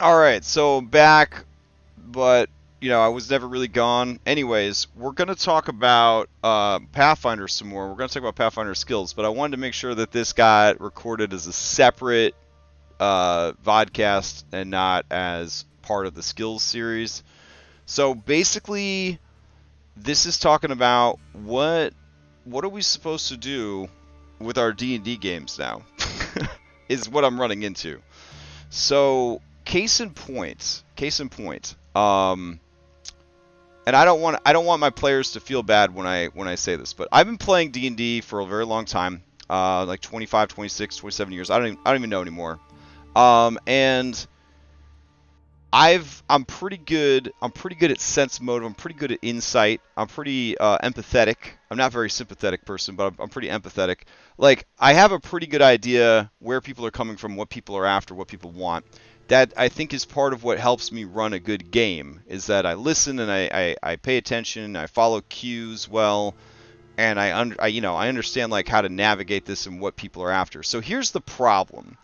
All right, so back, but I was never really gone. Anyways, we're gonna talk about Pathfinder some more. We're gonna talk about Pathfinder skills, but I wanted to make sure that this got recorded as a separate vodcast and not as part of the skills series. So basically, this is talking about what are we supposed to do with our D&D games now, is what I'm running into. So case in point, and I don't want my players to feel bad when I say this, but I've been playing D&D for a very long time, like 25, 26, 27 years. I don't even know anymore. And I'm pretty good at sense motive. I'm pretty good at insight. I'm pretty empathetic. I'm not a very sympathetic person, but I'm pretty empathetic. Like, I have a pretty good idea where people are coming from, what people are after, what people want. That, I think, is part of what helps me run a good game, is that I listen and I pay attention, I follow cues well, and I understand like how to navigate this and what people are after. So here's the problem.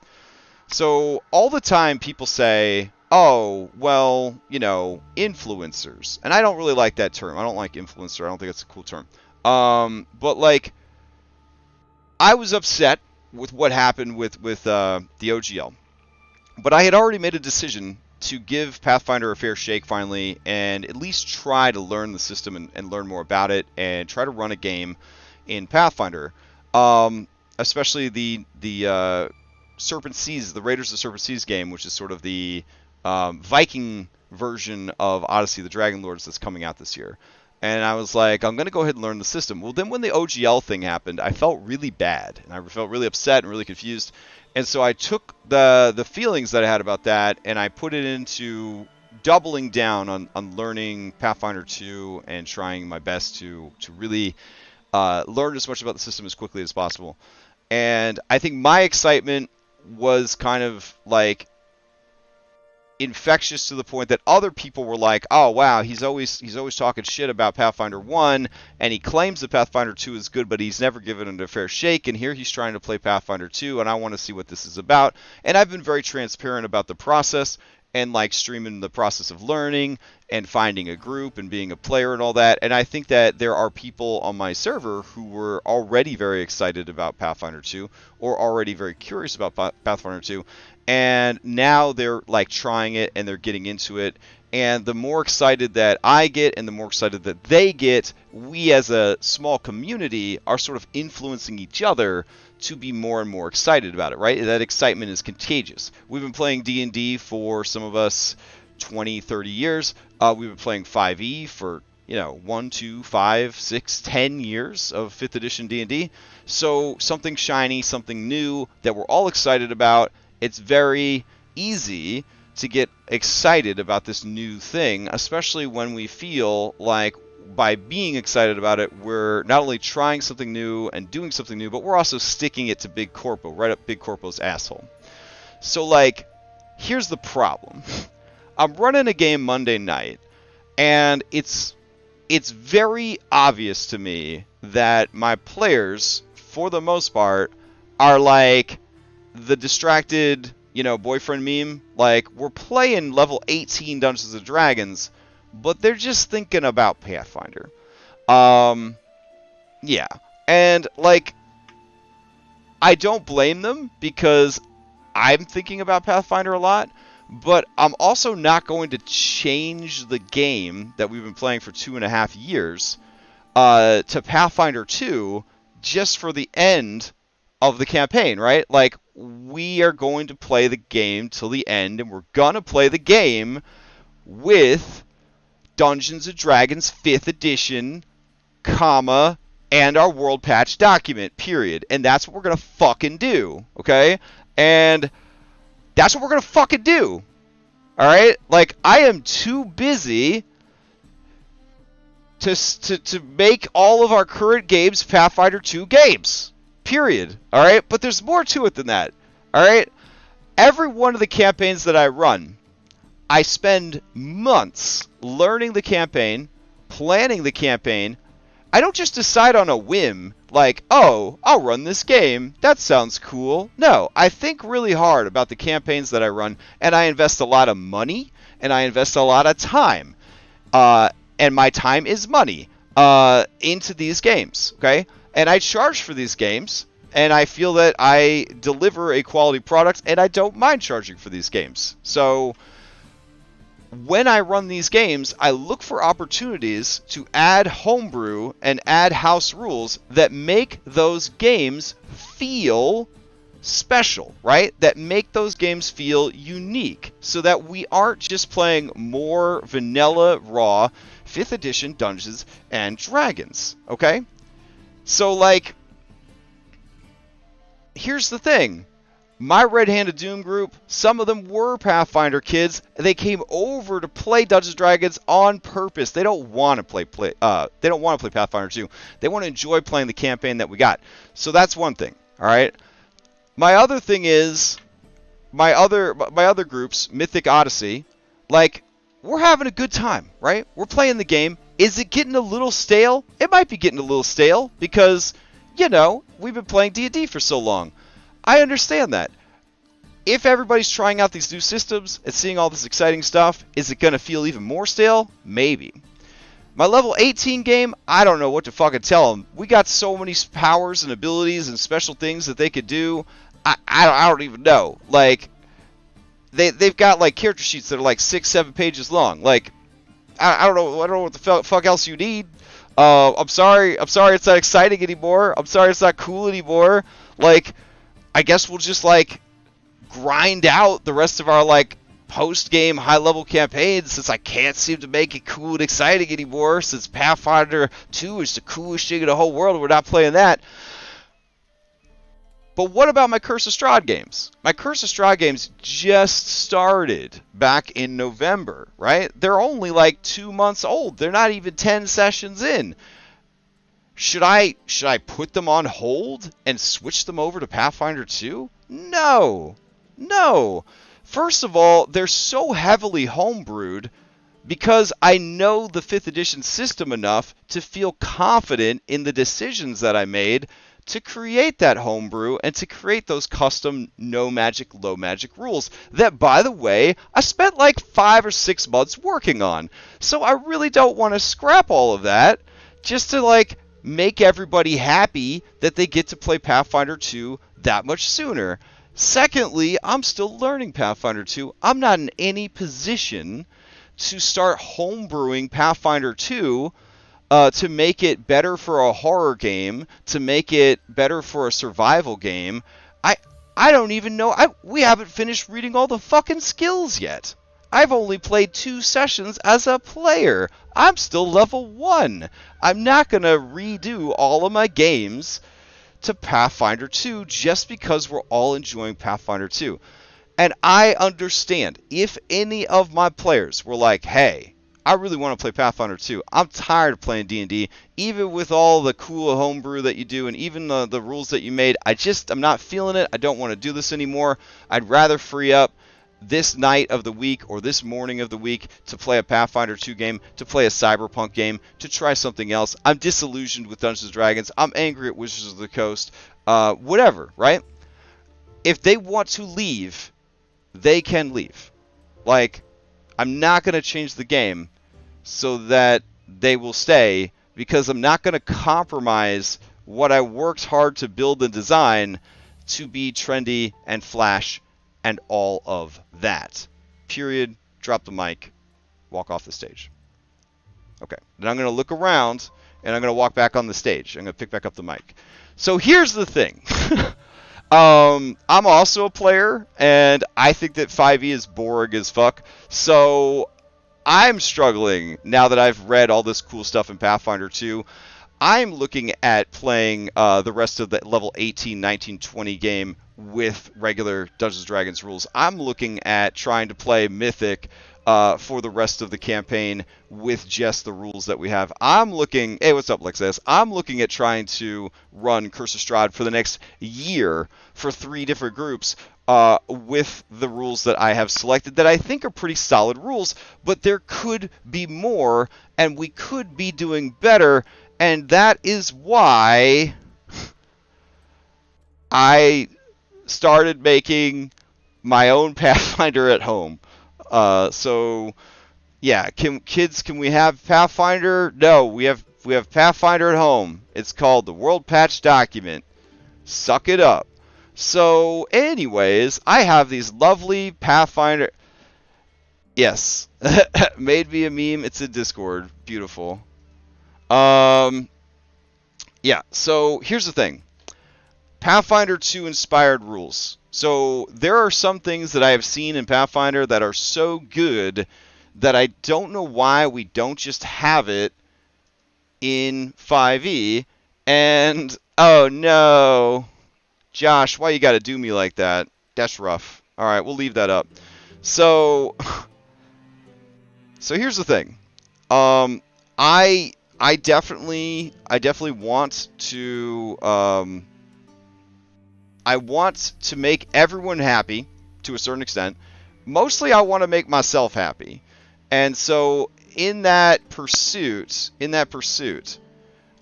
So all the time people say, oh, well, influencers. And I don't really like that term. I don't like influencer. I don't think it's a cool term. But like, I was upset with what happened with the OGL. But I had already made a decision to give Pathfinder a fair shake finally, and at least try to learn the system and learn more about it, and try to run a game in Pathfinder. Especially the Serpent Seas, the Raiders of the Serpent Seas game, which is sort of the Viking version of Odyssey of the Dragon Lords that's coming out this year. And I was like, I'm going to go ahead and learn the system. Well, then when the OGL thing happened, I felt really bad, and I felt really upset and really confused. And so I took the feelings that I had about that, and I put it into doubling down on learning Pathfinder 2 and trying my best to really learn as much about the system as quickly as possible. And I think my excitement was kind of like infectious to the point that other people were like, oh wow, he's always talking shit about Pathfinder 1, and he claims that Pathfinder 2 is good, but he's never given it a fair shake, and here he's trying to play Pathfinder 2, and I want to see what this is about. And I've been very transparent about the process, and like streaming the process of learning and finding a group and being a player and all that. And I think that there are people on my server who were already very excited about Pathfinder 2, or already very curious about Pathfinder 2, and now they're like trying it and they're getting into it. And the more excited that I get and the more excited that they get, we as a small community are sort of influencing each other to be more and more excited about it, right? That excitement is contagious. We've been playing D&D for, some of us, 20, 30 years. We've been playing 5e for 1, 2, 5, 6, 10 years of 5th edition D&D. So something shiny, something new that we're all excited about. It's very easy to get excited about this new thing, especially when we feel like by being excited about it, we're not only trying something new and doing something new, but we're also sticking it to Big Corpo, right up Big Corpo's asshole. So like, here's the problem. I'm running a game Monday night, and it's very obvious to me that my players, for the most part, are like the distracted, boyfriend meme. Like, we're playing level 18 Dungeons and Dragons, but they're just thinking about Pathfinder. Yeah. And, like, I don't blame them, because I'm thinking about Pathfinder a lot, but I'm also not going to change the game that we've been playing for 2.5 years to Pathfinder 2 just for the end of the campaign, right? Like, we are going to play the game till the end, and we're going to play the game with Dungeons & Dragons 5th edition, comma, and our world patch document, period. And that's what we're going to fucking do, okay? And that's what we're going to fucking do, alright? Like, I am too busy to make all of our current games Pathfinder 2 games. Period. Alright? But there's more to it than that. Alright? Every one of the campaigns that I run, I spend months learning the campaign, planning the campaign, I don't just decide on a whim, like, oh, I'll run this game. That sounds cool. No, I think really hard about the campaigns that I run, and I invest a lot of money, and I invest a lot of time. And my time is money into these games, okay? And I charge for these games, and I feel that I deliver a quality product, and I don't mind charging for these games. So when I run these games, I look for opportunities to add homebrew and add house rules that make those games feel special, right? That make those games feel unique, so that we aren't just playing more vanilla, raw, 5th edition Dungeons and Dragons, okay? So, like, here's the thing. My Red Hand of Doom group, some of them were Pathfinder kids. They came over to play Dungeons and Dragons on purpose. They don't want to play Pathfinder 2. They want to enjoy playing the campaign that we got. So that's one thing, all right? My other thing is my other groups, Mythic Odyssey, like, we're having a good time, right? We're playing the game. Is it getting a little stale? It might be getting a little stale because, you know, we've been playing D&D for so long. I understand that. If everybody's trying out these new systems and seeing all this exciting stuff, is it going to feel even more stale? Maybe. My level 18 game, I don't know what to fucking tell them. We got so many powers and abilities and special things that they could do. I don't even know. Like, they've got like character sheets that are like 6-7 pages long. Like, I don't know what the fuck else you need. I'm sorry it's not exciting anymore. I'm sorry it's not cool anymore. Like, I guess we'll just like grind out the rest of our like post-game high-level campaigns, since I can't seem to make it cool and exciting anymore, since Pathfinder 2 is the coolest thing in the whole world and we're not playing that. But what about my Curse of Strahd games? My Curse of Strahd games just started back in November, right? They're only like 2 months old. They're not even 10 sessions in. Should I put them on hold and switch them over to Pathfinder 2? No. No. First of all, they're so heavily homebrewed because I know the 5th edition system enough to feel confident in the decisions that I made to create that homebrew and to create those custom no magic, low magic rules that, by the way, I spent like 5 or 6 months working on. So I really don't want to scrap all of that just to like make everybody happy that they get to play Pathfinder 2 that much sooner. Secondly, I'm still learning Pathfinder 2. I'm not in any position to start homebrewing Pathfinder 2 to make it better for a horror game, to make it better for a survival game. I don't even know. We haven't finished reading all the fucking skills yet. I've only played 2 sessions as a player. I'm still level 1. I'm not going to redo all of my games to Pathfinder 2 just because we're all enjoying Pathfinder 2. And I understand if any of my players were like, hey, I really want to play Pathfinder 2. I'm tired of playing D&D. Even with all the cool homebrew that you do and even the rules that you made, I'm not feeling it. I don't want to do this anymore. I'd rather free up this night of the week or this morning of the week to play a Pathfinder 2 game, to play a Cyberpunk game, to try something else. I'm disillusioned with Dungeons & Dragons. I'm angry at Wizards of the Coast. Whatever, right? If they want to leave, they can leave. Like, I'm not going to change the game so that they will stay, because I'm not going to compromise what I worked hard to build and design to be trendy and flash and all of that. Period. Drop the mic. Walk off the stage. Okay. Then I'm going to look around, and I'm going to walk back on the stage. I'm going to pick back up the mic. So here's the thing. I'm also a player, and I think that 5e is boring as fuck. So I'm struggling now that I've read all this cool stuff in Pathfinder 2. I'm looking at playing the rest of the level 18, 19, 20 game with regular Dungeons & Dragons rules. I'm looking at trying to play Mythic for the rest of the campaign with just the rules that we have. I'm looking... Hey, what's up, Lexus? I'm looking at trying to run Curse of Strahd for the next year for 3 different groups with the rules that I have selected that I think are pretty solid rules, but there could be more, and we could be doing better. And that is why I started making my own Pathfinder at home. So yeah, can we have Pathfinder? No, we have Pathfinder at home. It's called the World Patch Document. Suck it up. So, anyways, I have these lovely Pathfinder. Yes, made me a meme. It's in Discord. Beautiful. Yeah. So here's the thing. Pathfinder 2 inspired rules. So there are some things that I have seen in Pathfinder that are so good that I don't know why we don't just have it in 5e. And oh no, Josh, why you got to do me like that? That's rough. All right, we'll leave that up. So here's the thing. I definitely want to I want to make everyone happy to a certain extent. Mostly I want to make myself happy. And so in that pursuit,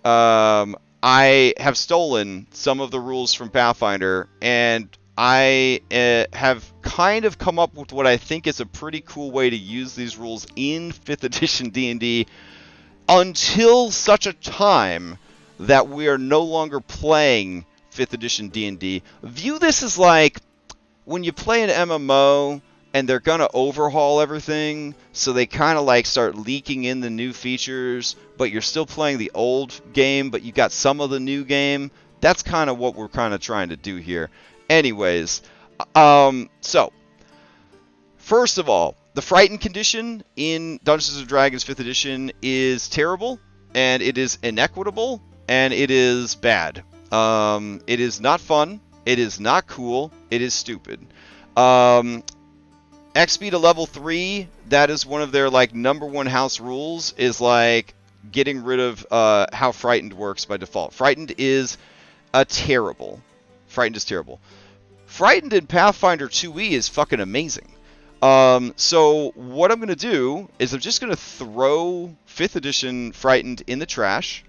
I have stolen some of the rules from Pathfinder, and I have kind of come up with what I think is a pretty cool way to use these rules in 5th edition D&D until such a time that we are no longer playing 5th edition D&D. View this as like when you play an MMO and they're going to overhaul everything, so they kind of like start leaking in the new features, but you're still playing the old game, but you got some of the new game. That's kind of what we're kind of trying to do here. Anyways, so first of all, the Frightened condition in Dungeons & Dragons 5th edition is terrible, and it is inequitable, and it is bad. It is not fun, it is not cool, it is stupid. XP to level 3, that is one of their like #1 house rules, is like getting rid of how Frightened works by default. Frightened is terrible. Frightened is terrible. Frightened in Pathfinder 2e is fucking amazing. So what I'm going to do is I'm just going to throw 5th edition Frightened in the trash,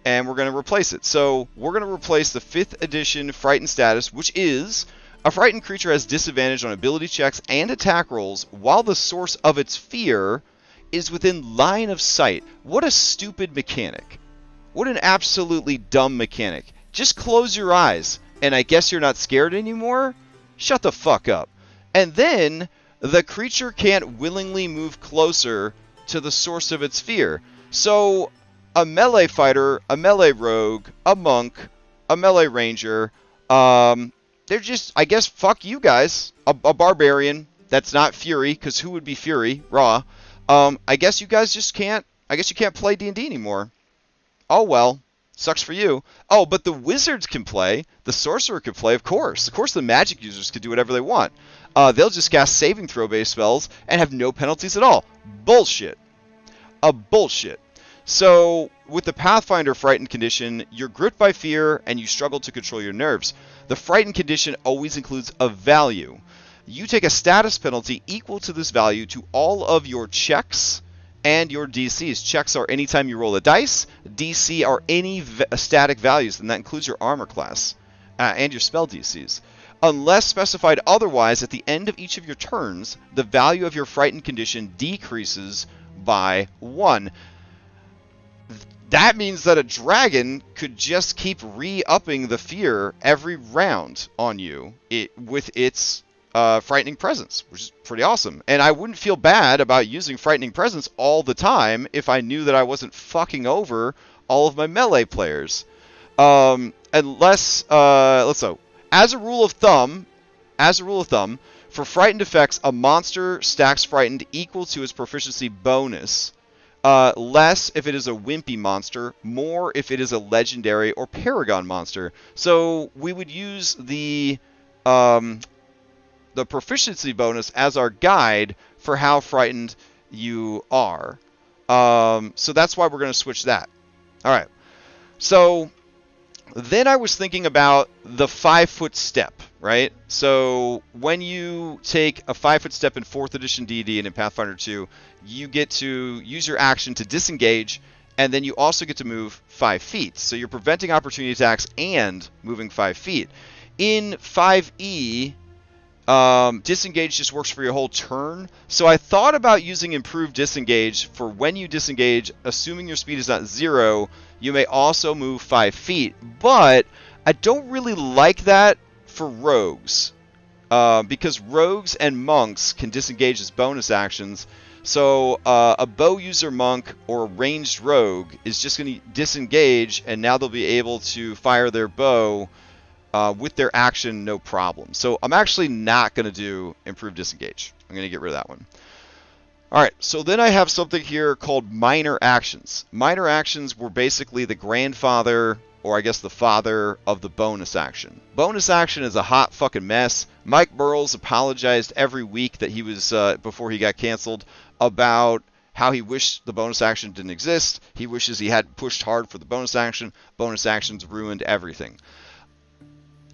and we're going to replace it. So we're going to replace the 5th edition Frightened status, which is a frightened creature has disadvantage on ability checks and attack rolls while the source of its fear is within line of sight. What a stupid mechanic. What an absolutely dumb mechanic. Just close your eyes, and I guess you're not scared anymore? Shut the fuck up. And then the creature can't willingly move closer to the source of its fear. So a melee fighter, a melee rogue, a monk, a melee ranger, they're just, I guess, fuck you guys. A barbarian that's not Fury, because who would be Fury? Raw. I guess you guys just can't, I guess you can't play D&D anymore. Oh well. Sucks for you. Oh, but the wizards can play. The sorcerer can play, of course. Of course the magic users can do whatever they want. They'll just cast saving throw-based spells and have no penalties at all. Bullshit. Bullshit. So, with the Pathfinder Frightened condition, you're gripped by fear and you struggle to control your nerves. The Frightened condition always includes a value. You take a status penalty equal to this value to all of your checks and your DCs. Checks are anytime you roll a dice. DC are any static values, and that includes your armor class and your spell DCs. Unless specified otherwise, at the end of each of your turns, the value of your Frightened condition decreases by 1. That means that a dragon could just keep re-upping the fear every round on you with its Frightening Presence, which is pretty awesome. And I wouldn't feel bad about using Frightening Presence all the time if I knew that I wasn't fucking over all of my melee players. Unless, as a rule of thumb, for Frightened effects, a monster stacks Frightened equal to its proficiency bonus. Less if it is a wimpy monster, more if it is a legendary or paragon monster. So we would use the proficiency bonus as our guide for how frightened you are. So that's why we're going to switch that. All right. So then I was thinking about the 5-foot step, right? So when you take a 5-foot step in 4th edition D&D and in Pathfinder 2, you get to use your action to disengage and then you also get to move 5 feet. So you're preventing opportunity attacks and moving 5 feet. In 5e, disengage just works for your whole turn. So I thought about using improved disengage for when you disengage, assuming your speed is not 0, you may also move 5 feet. But I don't really like that for rogues, because rogues and monks can disengage as bonus actions. So a bow user monk or a ranged rogue is just going to disengage, and now they'll be able to fire their bow with their action, no problem. So I'm actually not going to do improved disengage. I'm going to get rid of that one. All right, so then I have something here called minor actions. Minor actions were basically the grandfather, or I guess the father, of the bonus action. Bonus action is a hot fucking mess. Mike Burles apologized every week that he was, before he got canceled, about how he wished the bonus action didn't exist. He wishes he hadn't pushed hard for the bonus action. Bonus actions ruined everything.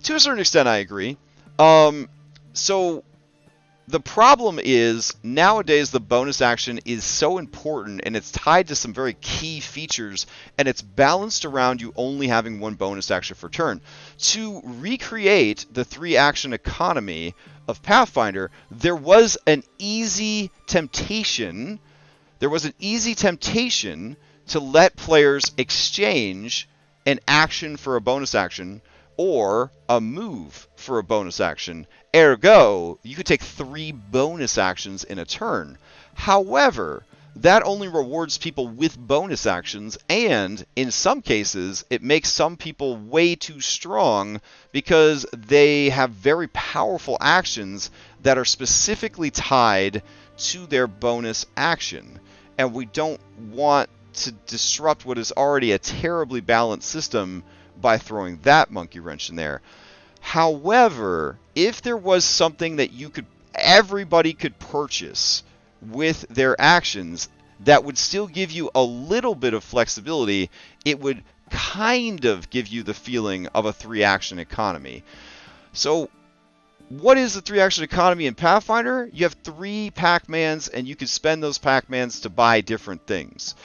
To a certain extent, I agree. So the problem is, nowadays the bonus action is so important, and it's tied to some very key features, and it's balanced around you only having one bonus action per turn. To recreate the 3-action economy of Pathfinder, there was an easy temptation. There was an easy temptation to let players exchange an action for a bonus action, or a move for a bonus action. Ergo, you could take 3 bonus actions in a turn. However, that only rewards people with bonus actions, and in some cases, it makes some people way too strong because they have very powerful actions that are specifically tied to their bonus action. And we don't want to disrupt what is already a terribly balanced system by throwing that monkey wrench in there. However, if there was something that everybody could purchase with their actions that would still give you a little bit of flexibility, it would kind of give you the feeling of a 3-action economy. So what is the 3-action economy in Pathfinder? You have 3 Pac-Mans, and you can spend those Pac-Mans to buy different things.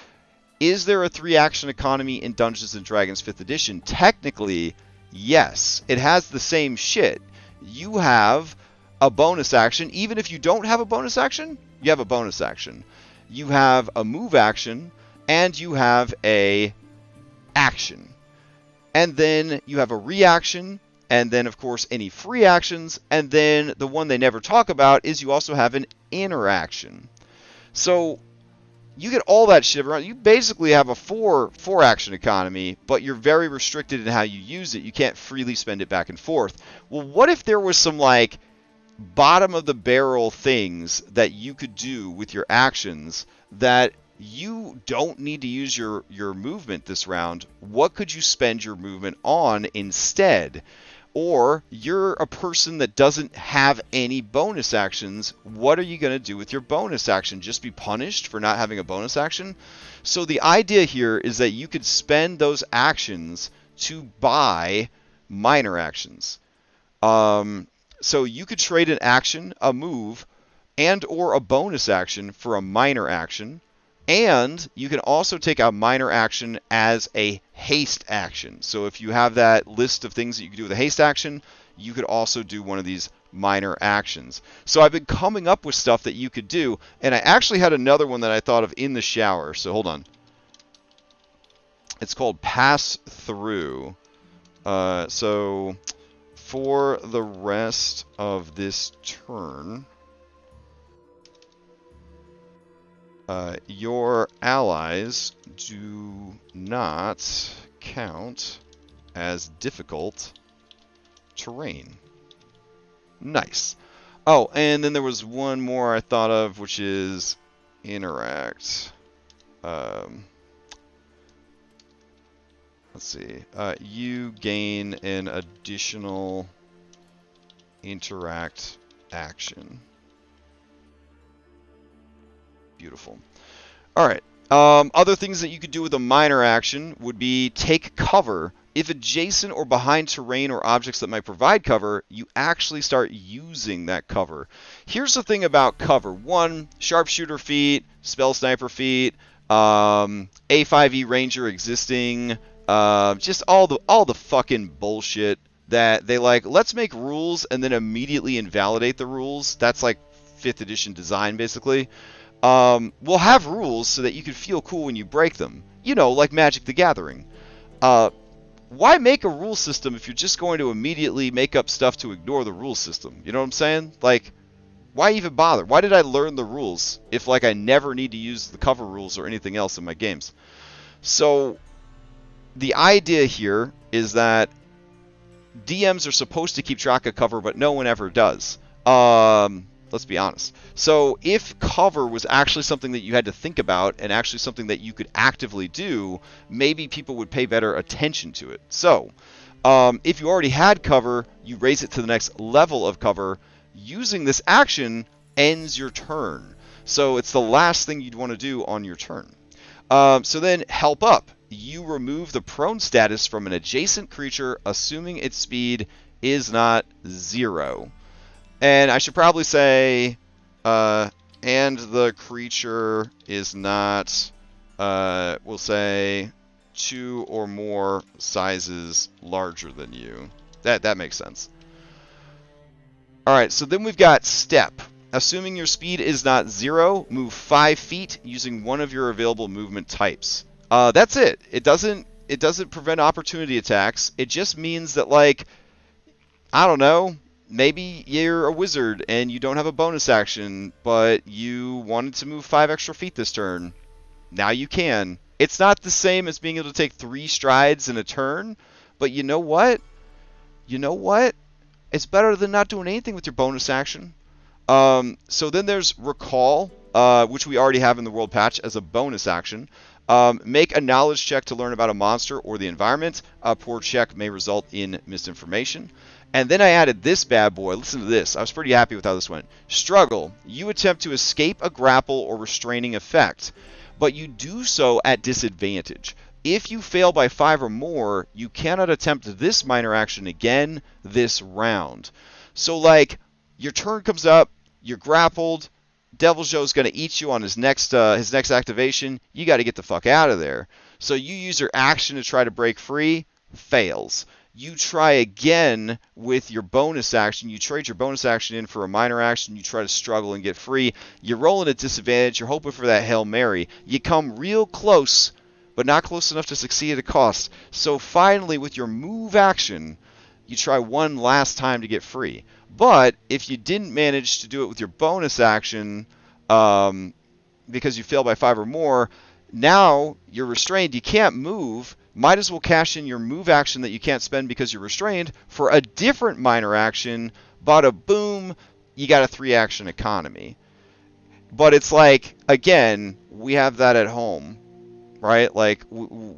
Is there a 3-action economy in Dungeons & Dragons 5th edition? Technically, yes. It has the same shit. You have a bonus action. Even if you don't have a bonus action, you have a bonus action. You have a move action, and you have a action. And then you have a reaction, and then, of course, any free actions. And then the one they never talk about is you also have an interaction. So you get all that shit around. You basically have a 4-action economy, but you're very restricted in how you use it. You can't freely spend it back and forth. Well, what if there was some, like, bottom of the barrel things that you could do with your actions that you don't need to use your movement this round? What could you spend your movement on instead? Or you're a person that doesn't have any bonus actions. What are you going to do with your bonus action? Just be punished for not having a bonus action? So the idea here is that you could spend those actions to buy minor actions. So you could trade an action, a move, and or a bonus action for a minor action. And you can also take a minor action as a haste action. So if you have that list of things that you can do with a haste action, you could also do one of these minor actions. So I've been coming up with stuff that you could do, and I actually had another one that I thought of in the shower. So hold on. It's called Pass Through. So for the rest of this turn, your allies do not count as difficult terrain. Nice. Oh, and then there was one more I thought of, which is interact. Let's see. You gain an additional interact action. Beautiful. All right. Other things that you could do with a minor action would be take cover. If adjacent or behind terrain or objects that might provide cover, you actually start using that cover. Here's the thing about cover. 1, sharpshooter feat, spell sniper feat, A5E Ranger existing, just all the fucking bullshit that they like. Let's make rules and then immediately invalidate the rules. That's like 5th edition design, basically. We'll have rules so that you can feel cool when you break them. You know, like Magic the Gathering. Why make a rule system if you're just going to immediately make up stuff to ignore the rule system? You know what I'm saying? Like, why even bother? Why did I learn the rules if, like, I never need to use the cover rules or anything else in my games? So, the idea here is that DMs are supposed to keep track of cover, but no one ever does. Let's be honest. So, if cover was actually something that you had to think about and actually something that you could actively do, maybe people would pay better attention to it. So, if you already had cover, you raise it to the next level of cover. Using this action ends your turn. So it's the last thing you'd want to do on your turn. So then help up. You remove the prone status from an adjacent creature, assuming its speed is not 0. And I should probably say, and the creature is not, we'll say, 2 or more sizes larger than you. That makes sense. Alright, so then we've got step. Assuming your speed is not 0, move 5 feet using one of your available movement types. That's it. It doesn't prevent opportunity attacks. It just means that, like, I don't know, maybe you're a wizard and you don't have a bonus action, but you wanted to move 5 extra feet this turn. Now you can. It's not the same as being able to take 3 strides in a turn, but you know what? You know what? It's better than not doing anything with your bonus action. So then there's Recall, which we already have in the World Patch as a bonus action. Make a knowledge check to learn about a monster or the environment. A poor check may result in misinformation. And then I added this bad boy. Listen to this. I was pretty happy with how this went. Struggle. You attempt to escape a grapple or restraining effect, but you do so at disadvantage. If you fail by 5 or more, you cannot attempt this minor action again this round. So, like, your turn comes up, you're grappled, Devil Joe's going to eat you on his next activation. You got to get the fuck out of there. So you use your action to try to break free, fails. You try again with your bonus action. You trade your bonus action in for a minor action. You try to struggle and get free. You're rolling at disadvantage. You're hoping for that Hail Mary. You come real close, but not close enough to succeed at a cost. So finally, with your move action, you try one last time to get free. But if you didn't manage to do it with your bonus action, because you fail by 5 or more, now you're restrained. You can't move. Might as well cash in your move action that you can't spend because you're restrained for a different minor action. Bada boom, you got a 3-action economy. But it's like, again, we have that at home. Right? Like, we're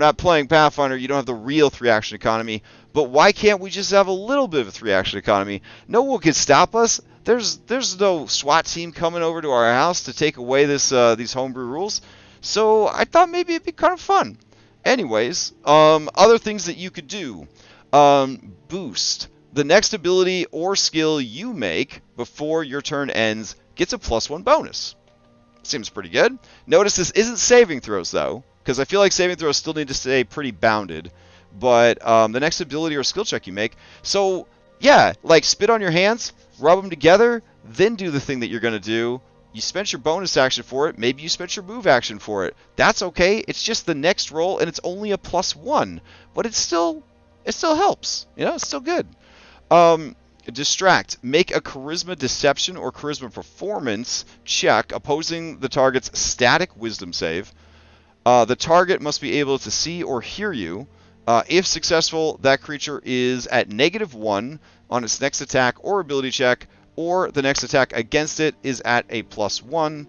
not playing Pathfinder. You don't have the real 3-action economy. But why can't we just have a little bit of a 3-action economy? No one can stop us. There's no SWAT team coming over to our house to take away these homebrew rules. So I thought maybe it'd be kind of fun. Anyways, other things that you could do. Boost. The next ability or skill you make before your turn ends gets a +1 bonus. Seems pretty good. Notice this isn't saving throws, though, because I feel like saving throws still need to stay pretty bounded. But the next ability or skill check you make. So, yeah, like spit on your hands, rub them together, then do the thing that you're going to do. You spent your bonus action for it. Maybe you spent your move action for it. That's okay. It's just the next roll, and it's only a +1. But it still helps. You know, it's still good. Distract. Make a charisma deception or charisma performance check opposing the target's static wisdom save. The target must be able to see or hear you. If successful, that creature is at -1 on its next attack or ability check, or the next attack against it is at a +1.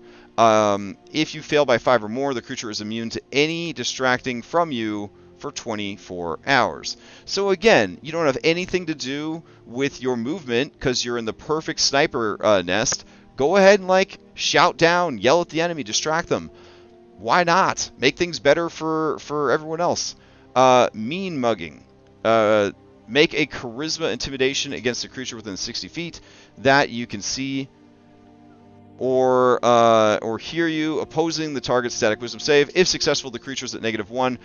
If you fail by 5 or more, the creature is immune to any distracting from you for 24 hours. So again, you don't have anything to do with your movement because you're in the perfect sniper nest. Go ahead and, like, shout down, yell at the enemy, distract them. Why not? Make things better for everyone else. Mean mugging. Make a charisma intimidation against a creature within 60 feet that you can see. or hear you, opposing the target's static wisdom save. If successful, the creature is at -1.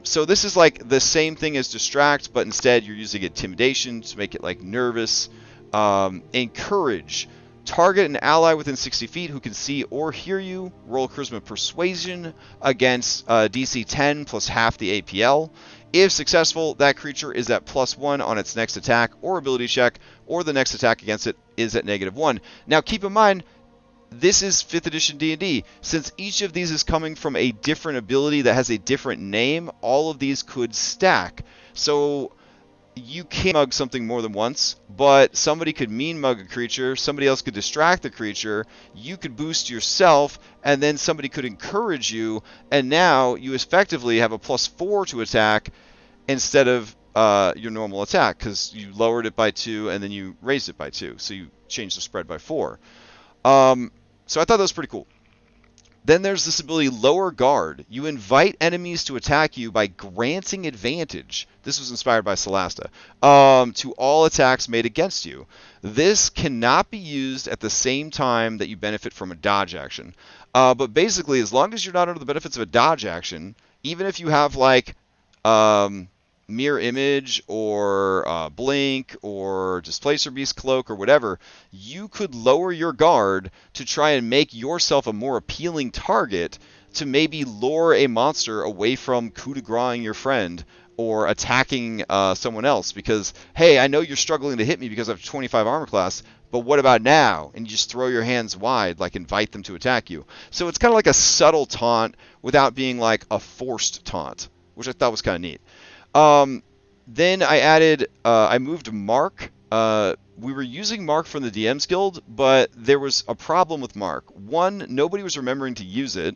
So this is like the same thing as distract, but instead you're using intimidation to make it like nervous. Encourage. Target an ally within 60 feet who can see or hear you. Roll Charisma Persuasion against DC 10 plus half the APL. If successful, that creature is at +1 on its next attack or ability check, or the next attack against it is at -1. Now keep in mind, this is 5th edition D&D. Since each of these is coming from a different ability that has a different name, all of these could stack. So you can't mug something more than once, but somebody could mean mug a creature, somebody else could distract the creature, you could boost yourself, and then somebody could encourage you, and now you effectively have a +4 to attack instead of your normal attack, because you lowered it by 2 and then you raised it by 2, so you changed the spread by 4. So I thought that was pretty cool. Then there's this ability, Lower Guard. You invite enemies to attack you by granting advantage. This was inspired by Solasta. To all attacks made against you. This cannot be used at the same time that you benefit from a dodge action. But basically, as long as you're not under the benefits of a dodge action, even if you have like Mirror Image or Blink or Displacer Beast Cloak or whatever, you could lower your guard to try and make yourself a more appealing target to maybe lure a monster away from coup de grace-ing your friend or attacking someone else, because, hey, I know you're struggling to hit me because I have 25 armor class, but what about now? And you just throw your hands wide, like invite them to attack you. So it's kind of like a subtle taunt without being like a forced taunt, which I thought was kind of neat. Then I added, I moved Mark. We were using Mark from the DM's Guild, but there was a problem with Mark. One, nobody was remembering to use it.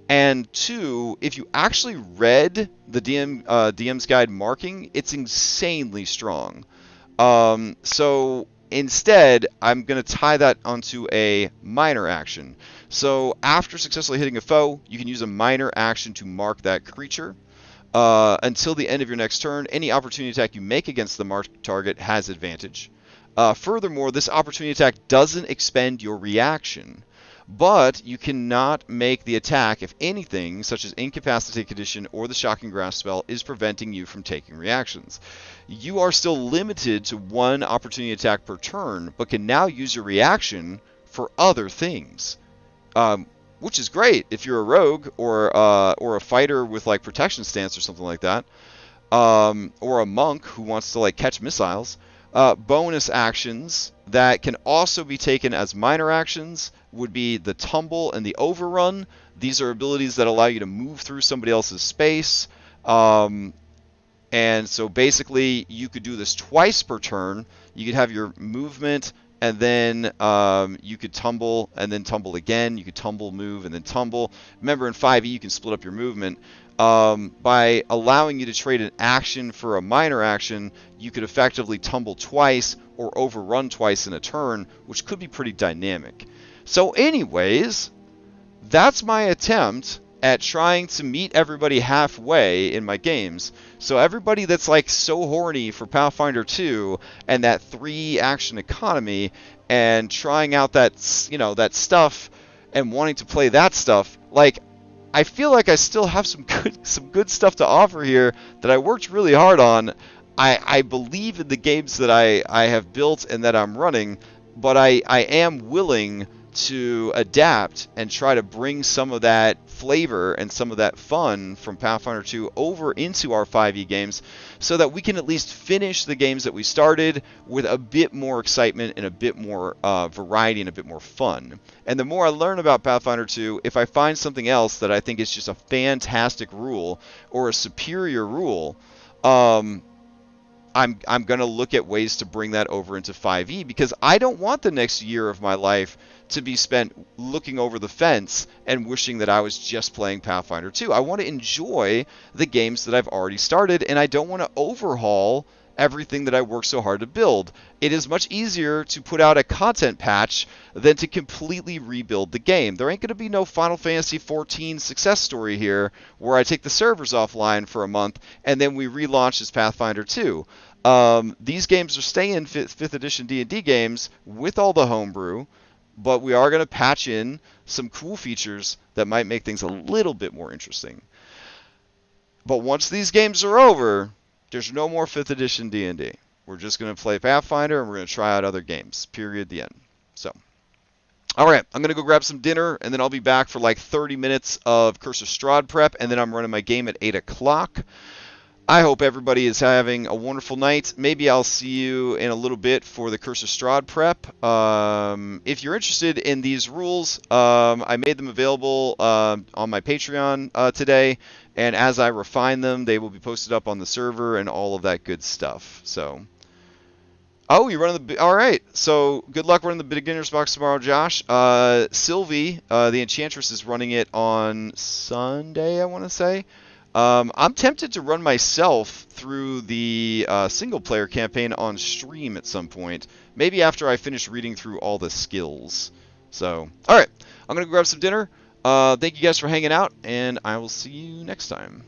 And two, if you actually read the DM's Guide marking, it's insanely strong. So instead, I'm going to tie that onto a minor action. So after successfully hitting a foe, you can use a minor action to mark that creature. Until the end of your next turn, any opportunity attack you make against the marked target has advantage. Furthermore, this opportunity attack doesn't expend your reaction, but you cannot make the attack if anything, such as Incapacitate Condition or the Shocking Grasp spell, is preventing you from taking reactions. You are still limited to one opportunity attack per turn, but can now use your reaction for other things. Which is great if you're a rogue or a fighter with like protection stance or something like that, or a monk who wants to like catch missiles. Bonus actions that can also be taken as minor actions would be the Tumble and the Overrun. These are abilities that allow you to move through somebody else's space. And so basically you could do this twice per turn. You could have your movement, and then you could tumble, and then tumble again. You could tumble, move, and then tumble. Remember, in 5e, you can split up your movement. By allowing you to trade an action for a minor action, you could effectively tumble twice or overrun twice in a turn, which could be pretty dynamic. So anyways, that's my attempt at trying to meet everybody halfway in my games. So everybody that's like so horny for Pathfinder 2 and that 3 action economy and trying out that, you know, that stuff and wanting to play that stuff, like, I feel like I still have some good stuff to offer here that I worked really hard on. I believe in the games that I have built and that I'm running, but I am willing to adapt and try to bring some of that flavor and some of that fun from Pathfinder 2 over into our 5e games so that we can at least finish the games that we started with a bit more excitement and a bit more variety and a bit more fun. And the more I learn about Pathfinder 2, if I find something else that I think is just a fantastic rule or a superior rule, I'm going to look at ways to bring that over into 5e, because I don't want the next year of my life to be spent looking over the fence and wishing that I was just playing Pathfinder 2. I want to enjoy the games that I've already started, and I don't want to overhaul everything that I worked so hard to build. It is much easier to put out a content patch than to completely rebuild the game. There ain't going to be no Final Fantasy XIV success story here where I take the servers offline for a month and then we relaunch as Pathfinder 2. These games are staying 5th edition D&D games with all the homebrew. but we are going to patch in some cool features that might make things a little bit more interesting. But once these games are over, there's no more 5th edition D&D. We're just going to play Pathfinder, and we're going to try out other games. Period. The end. So, all right, I'm going to go grab some dinner, and then I'll be back for like 30 minutes of Curse of Strahd prep, and then I'm running my game at 8 o'clock. I hope everybody is having a wonderful night. Maybe I'll see you in a little bit for the Curse of Strahd prep. If you're interested in these rules, I made them available on my Patreon today, and as I refine them, they will be posted up on the server and all of that good stuff. So, oh, you're running the... All right, so good luck running the beginner's box tomorrow, Josh. Sylvie, the Enchantress, is running it on Sunday, I want to say. I'm tempted to run myself through the single-player campaign on stream at some point. Maybe after I finish reading through all the skills. So, all right. I'm going to grab some dinner. Thank you guys for hanging out, and I will see you next time.